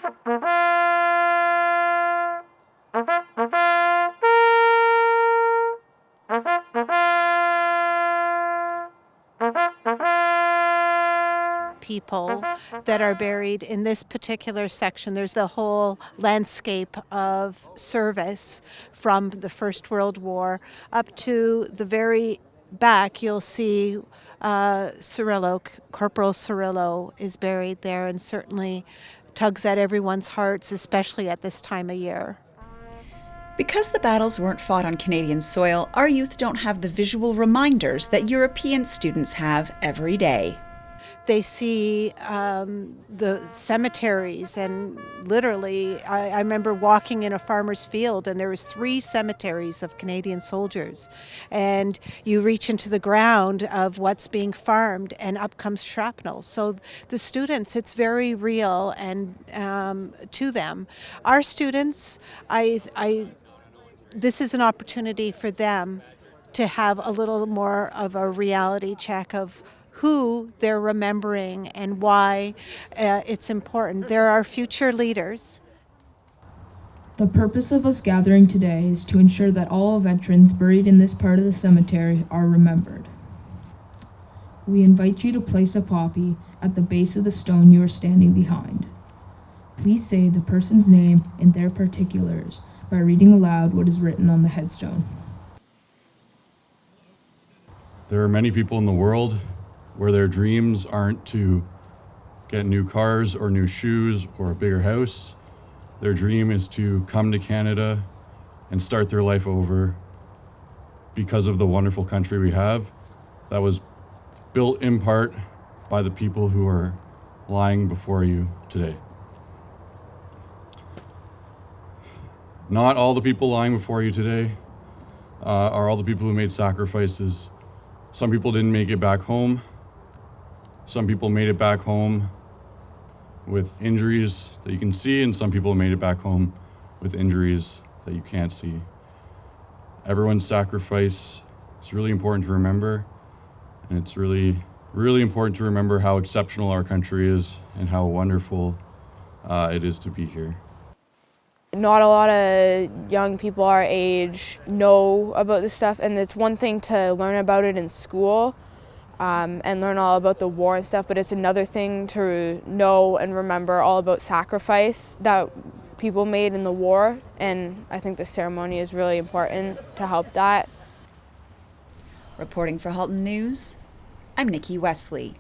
People that are buried in this particular section. There's the whole landscape of service from the First World War up to the very back. You'll see Cirillo, Corporal Cirillo is buried there, and certainly tugs at everyone's hearts, especially at this time of year. Because the battles weren't fought on Canadian soil, our youth don't have the visual reminders that European students have every day. They see the cemeteries, and literally, I remember walking in a farmer's field, and there was 3 cemeteries of Canadian soldiers, and you reach into the ground of what's being farmed, and up comes shrapnel. So the students, it's very real, and to them, our students, this is an opportunity for them to have a little more of a reality check of who they're remembering and why it's important. They're our future leaders. The purpose of us gathering today is to ensure that all veterans buried in this part of the cemetery are remembered. We invite you to place a poppy at the base of the stone you are standing behind. Please say the person's name and their particulars by reading aloud what is written on the headstone. There are many people in the world where their dreams aren't to get new cars or new shoes or a bigger house. Their dream is to come to Canada and start their life over because of the wonderful country we have that was built in part by the people who are lying before you today. Not all the people lying before you today are all the people who made sacrifices. Some people didn't make it back home. Some people made it back home with injuries that you can see, and some people made it back home with injuries that you can't see. Everyone's sacrifice is really important to remember, and it's really, really important to remember how exceptional our country is and how wonderful it is to be here. Not a lot of young people our age know about this stuff, and it's one thing to learn about it in school and learn all about the war and stuff, but it's another thing to know and remember all about sacrifice that people made in the war, and I think the ceremony is really important to help that. Reporting for Halton News, I'm Nikki Wesley.